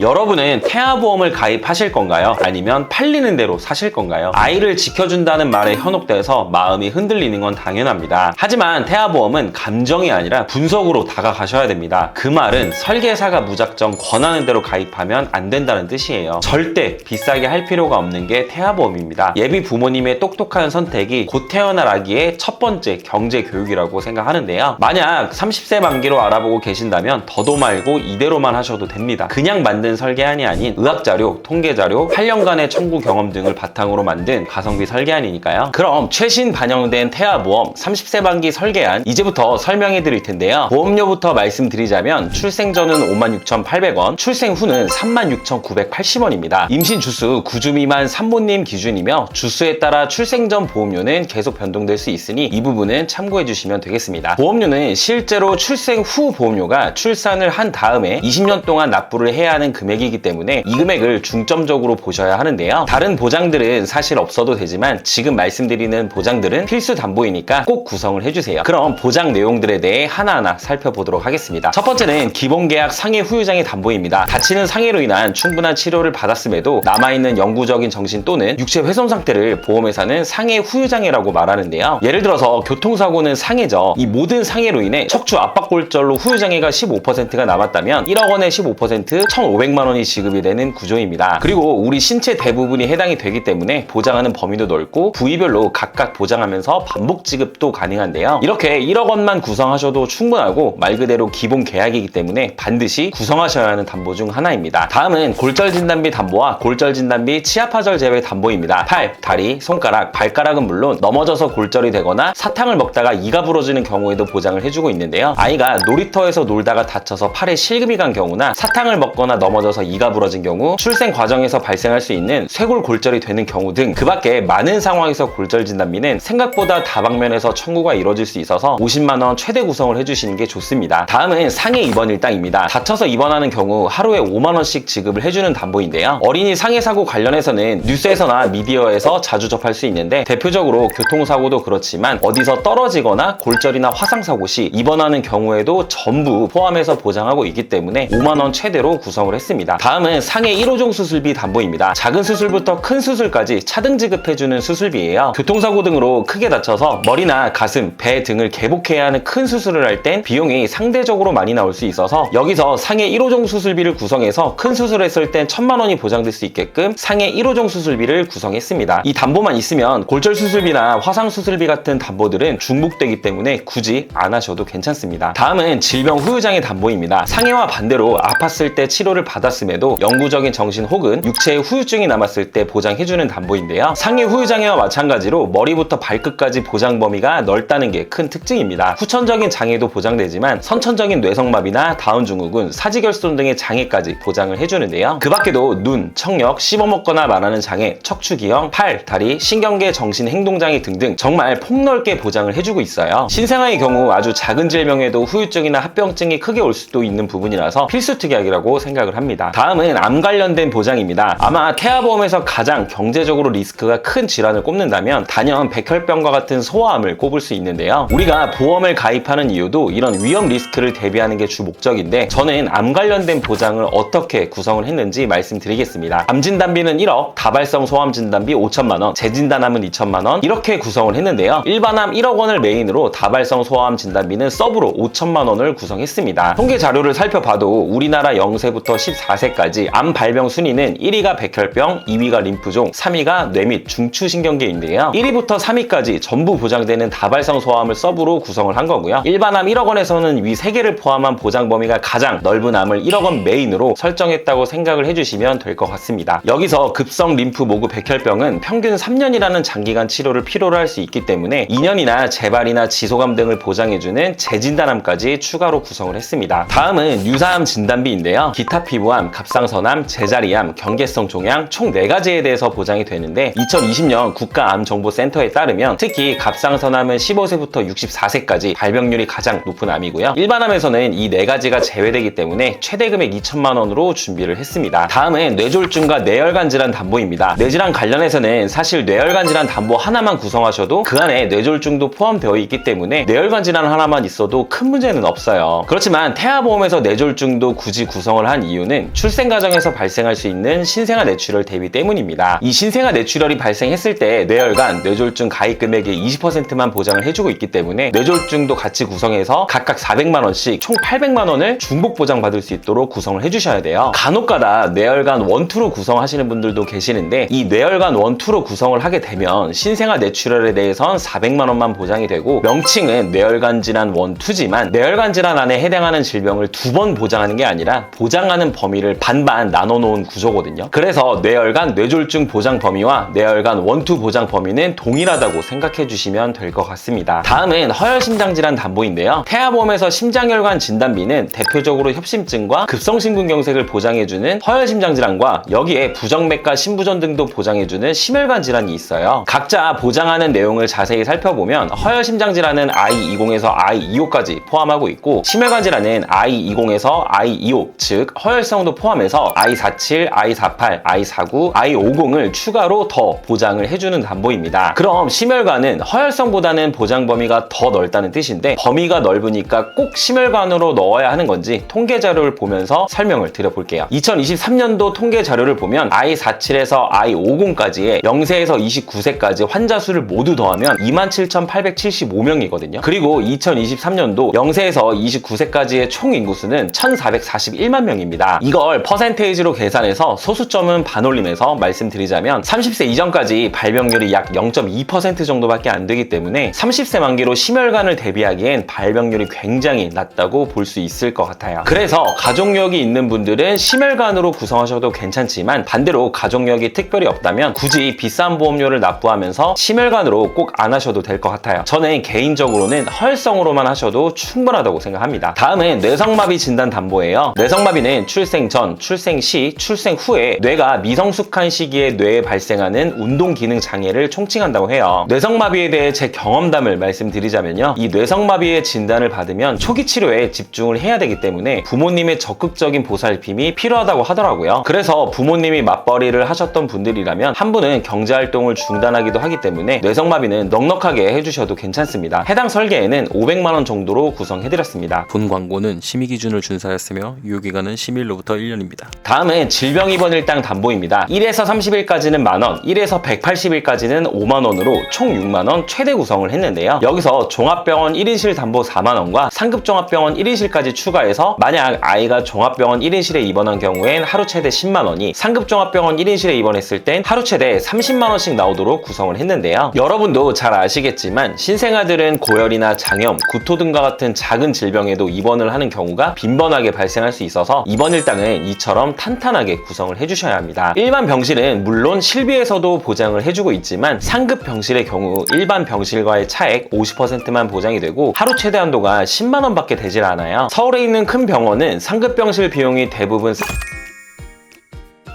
여러분은 태아보험을 가입하실 건가요? 아니면 팔리는 대로 사실 건가요? 아이를 지켜준다는 말에 현혹돼서 마음이 흔들리는 건 당연합니다. 하지만 태아보험은 감정이 아니라 분석으로 다가가셔야 됩니다. 그 말은 설계사가 무작정 권하는 대로 가입하면 안 된다는 뜻이에요. 절대 비싸게 할 필요가 없는 게 태아보험입니다. 예비 부모님의 똑똑한 선택이 곧 태어날 아기의 첫 번째 경제 교육이라고 생각하는데요. 만약 30세 만기로 알아보고 계신다면 더도 말고 이대로만 하셔도 됩니다. 그냥 만든 설계안이 아닌 의학자료, 통계자료, 8년간의 청구 경험 등을 바탕으로 만든 가성비 설계안이니까요. 그럼 최신 반영된 태아보험 30세 만기 설계안 이제부터 설명해 드릴 텐데요. 보험료부터 말씀드리자면 출생 전은 56,800원, 출생 후는 36,980원입니다. 임신 주수 9주 미만 산모님 기준이며 주수에 따라 출생 전 보험료는 계속 변동될 수 있으니 이 부분은 참고해 주시면 되겠습니다. 보험료는 실제로 출생 후 보험료가 출산을 한 다음에 20년 동안 납부를 해야 하는 금액이기 때문에 이 금액을 중점적으로 보셔야 하는데요. 다른 보장들은 사실 없어도 되지만 지금 말씀드리는 보장들은 필수 담보이니까 꼭 구성을 해주세요. 그럼 보장 내용들에 대해 하나하나 살펴보도록 하겠습니다. 첫 번째는 기본계약 상해 후유장애 담보입니다. 다치는 상해로 인한 충분한 치료를 받았음에도 남아있는 영구적인 정신 또는 육체 훼손 상태를 보험회사는 상해 후유장애라고 말하는데요. 예를 들어서 교통사고는 상해죠. 이 모든 상해로 인해 척추 압박골절로 후유장애가 15%가 남았다면 1억 원의 15% 1,500만 원이 지급이 되는 구조입니다. 그리고 우리 신체 대부분이 해당이 되기 때문에 보장하는 범위도 넓고 부위별로 각각 보장하면서 반복 지급도 가능한데요. 이렇게 1억 원만 구성하셔도 충분하고 말 그대로 기본 계약이기 때문에 반드시 구성하셔야 하는 담보 중 하나입니다. 다음은 골절진단비 담보와 골절진단비 치아파절 제외 담보입니다. 팔, 다리, 손가락, 발가락은 물론 넘어져서 골절이 되거나 사탕을 먹다가 이가 부러지는 경우에도 보장을 해주고 있는데요. 아이가 놀이터에서 놀다가 다쳐서 팔에 실금이 간 경우나 사탕을 먹거나 넘어져서 이가 부러진 경우, 출생 과정에서 발생할 수 있는 쇄골 골절이 되는 경우 등 그 밖에 많은 상황에서 골절 진단비는 생각보다 다방면에서 청구가 이루어질 수 있어서 50만 원 최대 구성을 해주시는 게 좋습니다. 다음은 상해 입원 일당입니다. 다쳐서 입원하는 경우 하루에 5만 원씩 지급을 해주는 담보인데요. 어린이 상해 사고 관련해서는 뉴스에서나 미디어에서 자주 접할 수 있는데 대표적으로 교통사고도 그렇지만 어디서 떨어지거나 골절이나 화상사고 시 입원하는 경우에도 전부 포함해서 보장하고 있기 때문에 5만 원 최대로 구성을 했습니다. 다음은 상해 1호종 수술비 담보입니다. 작은 수술부터 큰 수술까지 차등 지급해주는 수술비예요. 교통사고 등으로 크게 다쳐서 머리나 가슴, 배 등을 개복해야 하는 큰 수술을 할 땐 비용이 상대적으로 많이 나올 수 있어서 여기서 상해 1호종 수술비를 구성해서 큰 수술했을 땐 1,000만 원이 보장될 수 있게끔 상해 1호종 수술비를 구성했습니다. 이 담보만 있으면 골절 수술비나 화상 수술비 같은 담보들은 중복되기 때문에 굳이 안 하셔도 괜찮습니다. 다음은 질병 후유장애 담보입니다. 상해와 반대로 아팠을 때 치료를 받았음에도 영구적인 정신 혹은 육체의 후유증이 남았을 때 보장해주는 담보인데요. 상해 후유장애와 마찬가지로 머리부터 발끝까지 보장 범위가 넓다는 게 큰 특징입니다. 후천적인 장애도 보장되지만 선천적인 뇌성마비나 다운증후군, 사지결손 등의 장애까지 보장을 해주는데요. 그 밖에도 눈, 청력, 씹어먹거나 말하는 장애, 척추기형, 팔, 다리, 신경계, 정신행동장애 등등 정말 폭넓게 보장을 해주고 있어요. 신생아의 경우 아주 작은 질병에도 후유증이나 합병증이 크게 올 수도 있는 부분이라서 필수 특약이라고 생각을 합니다. 다음은 암 관련된 보장입니다. 아마 태아보험에서 가장 경제적으로 리스크가 큰 질환을 꼽는다면 단연 백혈병과 같은 소아암을 꼽을 수 있는데요. 우리가 보험을 가입하는 이유도 이런 위험 리스크를 대비하는 게 주 목적인데 저는 암 관련된 보장을 어떻게 구성을 했는지 말씀드리겠습니다. 암 진단비는 1억, 다발성 소암 진단비 5천만 원, 재진단암은 2천만 원 이렇게 구성을 했는데요. 일반암 1억 원을 메인으로 다발성 소아암 진단비는 서브로 5천만 원을 구성했습니다. 통계 자료를 살펴봐도 우리나라 0세부터 14세까지 암 발병 순위는 1위가 백혈병, 2위가 림프종, 3위가 뇌 및 중추신경계인데요. 1위부터 3위까지 전부 보장되는 다발성 소아암을 서브로 구성을 한 거고요. 일반암 1억 원에서는 위 3개를 포함한 보장 범위가 가장 넓은 암을 1억 원 메인으로 설정했다고 생각을 해주시면 될 것 같습니다. 여기서 급성 림프 모구 백혈병은 평균 3년이라는 장기간 치료를 필요로 할 수 있기 때문에 2년이나 재발이나 지소감 등을 보장해주는 재진단암까지 추가로 구성을 했습니다. 다음은 유사암 진단비인데요. 기타 피부암, 갑상선암, 제자리암, 경계성 종양 총 4가지에 대해서 보장이 되는데 2020년 국가암정보센터에 따르면 특히 갑상선암은 15세부터 64세까지 발병률이 가장 높은 암이고요. 일반암에서는 이 4가지가 제외되기 때문에 최대 금액 2천만 원으로 준비를 했습니다. 다음은 뇌졸중과 뇌혈관 질환 담보입니다. 뇌질환 관련해서는 사실 뇌혈관 질환 담보 하나만 구성하셔도 그 안에 뇌졸중도 포함되어 있기 때문에 뇌혈관 질환 하나만 있어도 큰 문제는 없어요. 그렇지만 태아보험에서 뇌졸중도 굳이 구성을 한 이유는 이유는 출생 과정에서 발생할 수 있는 신생아 뇌출혈 대비 때문입니다. 이 신생아 뇌출혈이 발생했을 때 뇌혈관, 뇌졸중 가입 금액의 20%만 보장을 해주고 있기 때문에 뇌졸중도 같이 구성해서 각각 400만 원씩 총 800만 원을 중복 보장받을 수 있도록 구성을 해주셔야 돼요. 간혹가다 뇌혈관 1, 2로 구성하시는 분들도 계시는데 이 뇌혈관 1, 2로 구성을 하게 되면 신생아 뇌출혈에 대해선 400만 원만 보장이 되고 명칭은 뇌혈관 질환 1, 2지만 뇌혈관 질환 안에 해당하는 질병을 2번 보장하는 게 아니라 보장하는 범위를 반반 나눠놓은 구조거든요. 그래서 뇌혈관 뇌졸중 보장 범위와 뇌혈관 1, 2 보장 범위는 동일하다고 생각해 주시면 될 것 같습니다. 다음은 허혈심장질환 담보인데요. 태아보험에서 심장혈관 진단비는 대표적으로 협심증과 급성심근경색을 보장해주는 허혈심장질환과 여기에 부정맥과 심부전 등도 보장해주는 심혈관 질환이 있어요. 각자 보장하는 내용을 자세히 살펴보면 허혈심장질환은 I20에서 I25까지 포함하고 있고 심혈관 질환은 I20에서 I25, 즉 허혈성도 포함해서 I47, I48, I49, I50을 추가로 더 보장을 해주는 담보입니다. 그럼 심혈관은 허혈성보다는 보장 범위가 더 넓다는 뜻인데 범위가 넓으니까 꼭 심혈관으로 넣어야 하는 건지 통계 자료를 보면서 설명을 드려볼게요. 2023년도 통계 자료를 보면 I47에서 I50까지의 0세에서 29세까지 환자 수를 모두 더하면 27,875명이거든요. 그리고 2023년도 0세에서 29세까지의 총 인구수는 1,441만 명입니다. 이걸 퍼센테이지로 계산해서 소수점은 반올림해서 말씀드리자면 30세 이전까지 발병률이 약 0.2% 정도밖에 안 되기 때문에 30세 만기로 심혈관을 대비하기엔 발병률이 굉장히 낮다고 볼 수 있을 것 같아요. 그래서 가족력이 있는 분들은 심혈관으로 구성하셔도 괜찮지만 반대로 가족력이 특별히 없다면 굳이 비싼 보험료를 납부하면서 심혈관으로 꼭 안 하셔도 될 것 같아요. 저는 개인적으로는 허혈성으로만 하셔도 충분하다고 생각합니다. 다음은 뇌성마비 진단 담보예요. 뇌성마비는 출생 전, 출생 시, 출생 후에 뇌가 미성숙한 시기에 뇌에 발생하는 운동 기능 장애를 총칭한다고 해요. 뇌성마비에 대해 제 경험담을 말씀드리자면요. 이 뇌성마비의 진단을 받으면 초기 치료에 집중을 해야 되기 때문에 부모님의 적극적인 보살핌이 필요하다고 하더라고요. 그래서 부모님이 맞벌이를 하셨던 분들이라면 한 분은 경제활동을 중단하기도 하기 때문에 뇌성마비는 넉넉하게 해주셔도 괜찮습니다. 해당 설계에는 500만 원 정도로 구성해드렸습니다. 본 광고는 심의 기준을 준수하였으며 유효기간은 심의일로부터 1년입니다. 다음은 질병 입원 일당 담보입니다. 1에서 30일까지는 만원, 1에서 180일까지는 5만원으로 총 6만원 최대 구성을 했는데요. 여기서 종합병원 1인실 담보 4만원과 상급종합병원 1인실까지 추가해서 만약 아이가 종합병원 1인실에 입원한 경우엔 하루 최대 10만원이, 상급종합병원 1인실에 입원했을 땐 하루 최대 30만원씩 나오도록 구성을 했는데요. 여러분도 잘 아시겠지만 신생아들은 고열이나 장염, 구토 등과 같은 작은 질병에도 입원을 하는 경우가 빈번하게 발생할 수 있어서 입원 일당은 이처럼 탄탄하게 구성을 해주셔야 합니다. 일반 병실은 물론 실비에서도 보장을 해주고 있지만 상급 병실의 경우 일반 병실과의 차액 50%만 보장이 되고 하루 최대 한도가 10만원 밖에 되질 않아요. 서울에 있는 큰 병원은 상급 병실 비용이 대부분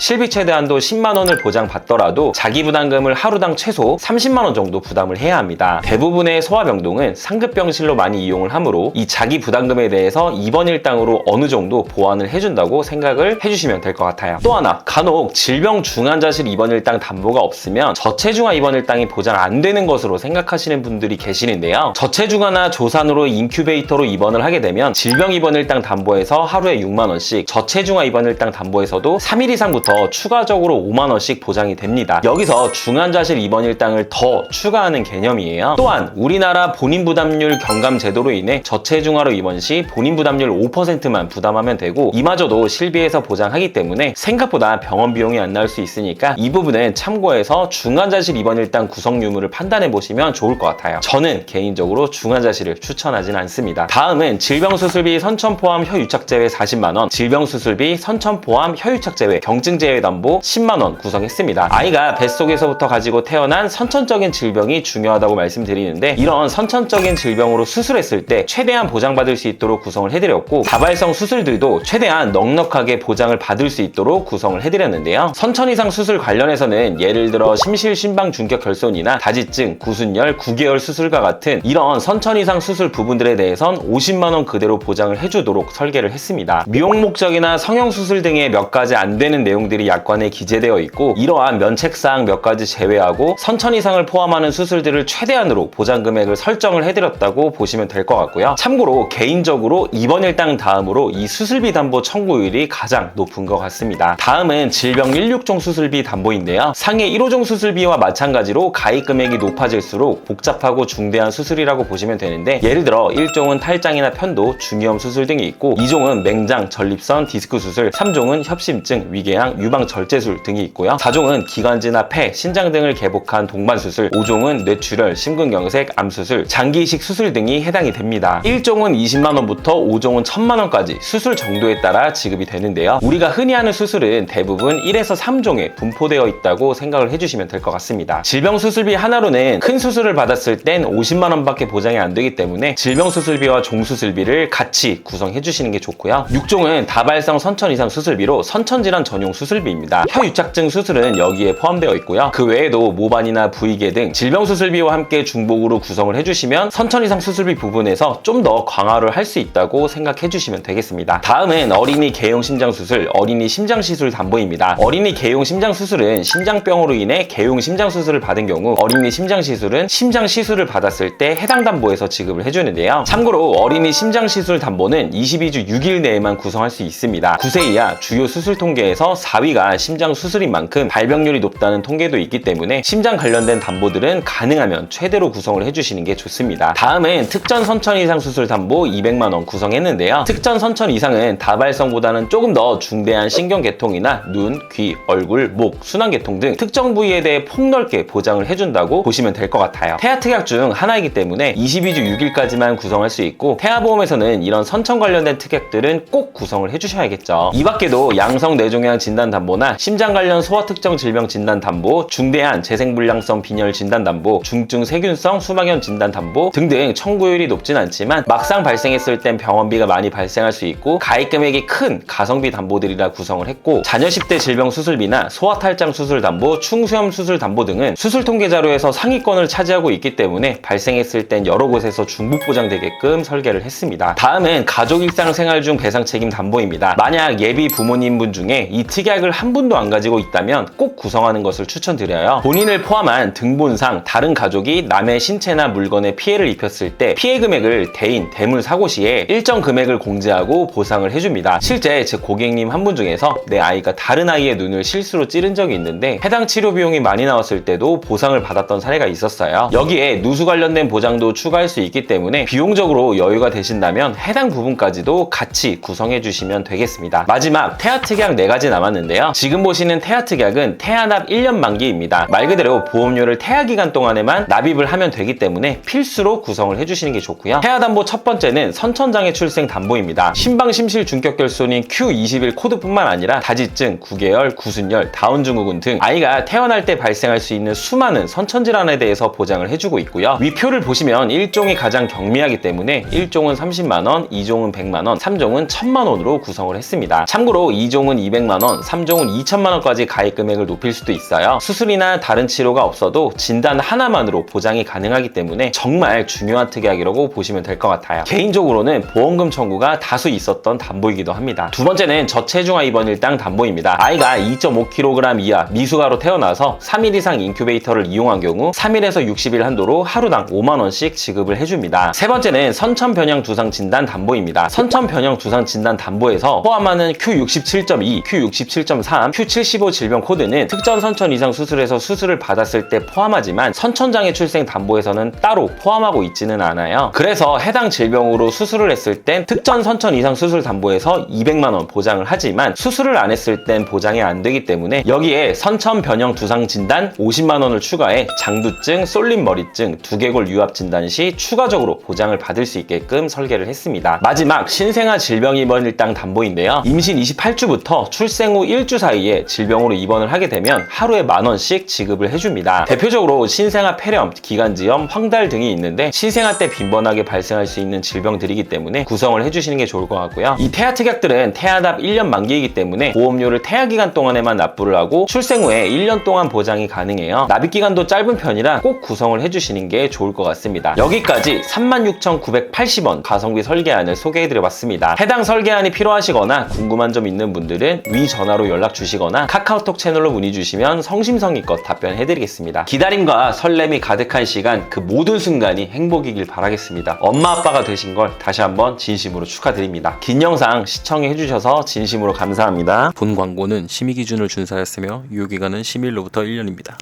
실비 최대 한도 10만원을 보장받더라도 자기 부담금을 하루당 최소 30만원 정도 부담을 해야 합니다. 대부분의 소아병동은 상급병실로 많이 이용을 하므로 이 자기 부담금에 대해서 입원 일당으로 어느 정도 보완을 해준다고 생각을 해주시면 될 것 같아요. 또 하나, 간혹 질병 중환자실 입원 일당 담보가 없으면 저체중아 입원 일당이 보장 안 되는 것으로 생각하시는 분들이 계시는데요. 저체중아나 조산으로 인큐베이터로 입원을 하게 되면 질병 입원 일당 담보에서 하루에 6만원씩, 저체중아 입원 일당 담보에서도 3일 이상부터 추가적으로 5만원씩 보장이 됩니다. 여기서 중환자실 입원 일당을 더 추가하는 개념이에요. 또한 우리나라 본인 부담률 경감 제도로 인해 저체중아로 입원 시 본인 부담률 5%만 부담하면 되고 이마저도 실비에서 보장하기 때문에 생각보다 병원 비용이 안 나올 수 있으니까 이 부분은 참고해서 중환자실 입원 일당 구성 유무를 판단해 보시면 좋을 것 같아요. 저는 개인적으로 중환자실을 추천하진 않습니다. 다음은 질병수술비 선천 포함 혀유착 제외 40만원, 질병수술비 선천 포함 혀유착 제외 경증 제외 담보 10만원 구성했습니다. 아이가 뱃속에서부터 가지고 태어난 선천적인 질병이 중요하다고 말씀드리는데 이런 선천적인 질병으로 수술했을 때 최대한 보장받을 수 있도록 구성을 해드렸고 다발성 수술들도 최대한 넉넉하게 보장을 받을 수 있도록 구성을 해드렸는데요. 선천 이상 수술 관련해서는 예를 들어 심실 심방 중격 결손이나 다지증, 구순열, 9개월 수술과 같은 이런 선천 이상 수술 부분들에 대해선 50만원 그대로 보장을 해주도록 설계를 했습니다. 미용 목적이나 성형 수술 등의 몇 가지 안 되는 내용들 내용들이 약관에 기재되어 있고 이러한 면책사항 몇 가지 제외하고 선천 이상을 포함하는 수술들을 최대한으로 보장 금액을 설정을 해드렸다고 보시면 될 것 같고요. 참고로 개인적으로 입원 일당 다음으로 이 수술비 담보 청구율이 가장 높은 것 같습니다. 다음은 질병 1/6종 수술비 담보인데요. 상해 1호종 수술비와 마찬가지로 가입 금액이 높아질수록 복잡하고 중대한 수술이라고 보시면 되는데, 예를 들어 1종은 탈장이나 편도, 중이염 수술 등이 있고 2종은 맹장, 전립선, 디스크 수술, 3종은 협심증, 위궤양, 유방 절제술 등이 있고요. 4종은 기관지나 폐, 신장 등을 개복한 동반 수술, 5종은 뇌출혈, 심근경색, 암수술, 장기 이식 수술 등이 해당이 됩니다. 1종은 20만원부터 5종은 1000만원까지 수술 정도에 따라 지급이 되는데요. 우리가 흔히 하는 수술은 대부분 1에서 3종에 분포되어 있다고 생각을 해주시면 될 것 같습니다. 질병 수술비 하나로는 큰 수술을 받았을 땐 50만원밖에 보장이 안 되기 때문에 질병 수술비와 종 수술비를 같이 구성해 주시는 게 좋고요. 6종은 다발성 선천 이상 수술비로 선천질환 전용 수술비입니다. 혀유착증 수술은 여기에 포함되어 있고요. 그 외에도 모반이나 부위계 등 질병 수술비와 함께 중복으로 구성을 해주시면 선천 이상 수술비 부분에서 좀 더 강화를 할 수 있다고 생각해 주시면 되겠습니다. 다음은 어린이 개용 심장 수술, 어린이 심장 시술 담보입니다. 어린이 개용 심장 수술은 심장병으로 인해 개용 심장 수술을 받은 경우, 어린이 심장 시술은 심장 시술을 받았을 때 해당 담보에서 지급을 해주는데요. 참고로 어린이 심장 시술 담보는 22주 6일 내에만 구성할 수 있습니다. 9세 이하 주요 수술 통계에서 4위가 심장 수술인 만큼 발병률이 높다는 통계도 있기 때문에 심장 관련된 담보들은 가능하면 최대로 구성을 해주시는 게 좋습니다. 다음은 특전 선천 이상 수술 담보 200만원 구성했는데요. 특전 선천 이상은 다발성보다는 조금 더 중대한 신경계통이나 눈, 귀, 얼굴, 목, 순환계통 등 특정 부위에 대해 폭넓게 보장을 해준다고 보시면 될 것 같아요. 태아특약 중 하나이기 때문에 22주 6일까지만 구성할 수 있고, 태아보험에서는 이런 선천 관련된 특약들은 꼭 구성을 해주셔야겠죠. 이 밖에도 양성 뇌종양 진단 담보나 심장 관련 소아 특정 질병 진단 담보, 중대한 재생불량성 빈혈 진단 담보, 중증 세균성 수막염 진단 담보 등등 청구율이 높진 않지만 막상 발생했을 땐 병원비가 많이 발생할 수 있고 가입 금액이 큰 가성비 담보들이라 구성을 했고, 자녀 10대 질병 수술비나 소아탈장 수술 담보, 충수염 수술 담보 등은 수술 통계 자료에서 상위권을 차지하고 있기 때문에 발생했을 땐 여러 곳에서 중복 보장되게끔 설계를 했습니다. 다음은 가족 일상 생활 중 배상 책임 담보입니다. 만약 예비 부모님분 중에 이 특약을 한 분도 안 가지고 있다면 꼭 구성하는 것을 추천드려요. 본인을 포함한 등본상 다른 가족이 남의 신체나 물건에 피해를 입혔을 때 피해 금액을 대인, 대물 사고 시에 일정 금액을 공제하고 보상을 해줍니다. 실제 제 고객님 한 분 중에서 내 아이가 다른 아이의 눈을 실수로 찌른 적이 있는데 해당 치료 비용이 많이 나왔을 때도 보상을 받았던 사례가 있었어요. 여기에 누수 관련된 보장도 추가할 수 있기 때문에 비용적으로 여유가 되신다면 해당 부분까지도 같이 구성해 주시면 되겠습니다. 마지막 태아특약 4가지 남았는데요. 지금 보시는 태아특약은 태아납 1년 만기입니다. 말 그대로 보험료를 태아기간 동안에만 납입을 하면 되기 때문에 필수로 구성을 해주시는 게 좋고요. 태아담보 첫 번째는 선천장애 출생 담보입니다. 심방심실 중격결손인 Q21 코드뿐만 아니라 다지증, 구개열, 구순열, 다운증후군 등 아이가 태어날 때 발생할 수 있는 수많은 선천질환에 대해서 보장을 해주고 있고요. 위표를 보시면 1종이 가장 경미하기 때문에 1종은 30만원, 2종은 100만원, 3종은 1000만원으로 구성을 했습니다. 참고로 2종은 200만원, 3종은 2000만원까지 가입 금액을 높일 수도 있어요. 수술이나 다른 치료가 없어도 진단 하나만으로 보장이 가능하기 때문에 정말 중요한 특약이라고 보시면 될 것 같아요. 개인적으로는 보험금 청구가 다수 있었던 담보이기도 합니다. 두 번째는 저체중아 입원 일당 담보입니다. 아이가 2.5kg 이하 미숙아로 태어나서 3일 이상 인큐베이터를 이용한 경우 3일에서 60일 한도로 하루당 5만원씩 지급을 해줍니다. 세 번째는 선천변형 두상 진단 담보입니다. 선천변형 두상 진단 담보에서 포함하는 Q67.2, Q67.3, Q75 질병 코드는 특전 선천 이상 수술에서 수술을 받았을 때 포함하지만 선천장애 출생 담보에서는 따로 포함하고 있지는 않아요. 그래서 해당 질병으로 수술을 했을 땐 특전 선천 이상 수술 담보에서 200만원 보장을 하지만 수술을 안 했을 땐 보장이 안 되기 때문에 여기에 선천 변형 두상 진단 50만원을 추가해 장두증, 쏠림 머리증, 두개골 유압 진단 시 추가적으로 보장을 받을 수 있게끔 설계를 했습니다. 마지막 신생아 질병 입원 일당 담보인데요. 임신 28주부터 출생 후 1주 사이에 질병으로 입원을 하게 되면 하루에 만원씩 지급을 해줍니다. 대표적으로 신생아 폐렴, 기관지염, 황달 등이 있는데 신생아 때 빈번하게 발생할 수 있는 질병들이기 때문에 구성을 해주시는 게 좋을 것 같고요. 이 태아 특약들은 태아납 1년 만기이기 때문에 보험료를 태아 기간 동안에만 납부를 하고 출생 후에 1년 동안 보장이 가능해요. 납입 기간도 짧은 편이라 꼭 구성을 해주시는 게 좋을 것 같습니다. 여기까지 36,980원 가성비 설계안을 소개해드려봤습니다. 해당 설계안이 필요하시거나 궁금한 점 있는 분들은 위 전화로 전화로 연락 주시거나 카카오톡 채널로 문의 주시면 성심성의껏 답변해드리겠습니다. 기다림과 설렘이 가득한 시간, 그 모든 순간이 행복이길 바라겠습니다. 엄마 아빠가 되신 걸 다시 한번 진심으로 축하드립니다. 긴 영상 시청해주셔서 진심으로 감사합니다. 본 광고는 심의 기준을 준수하였으며 유효기간은 10일로부터 1년입니다.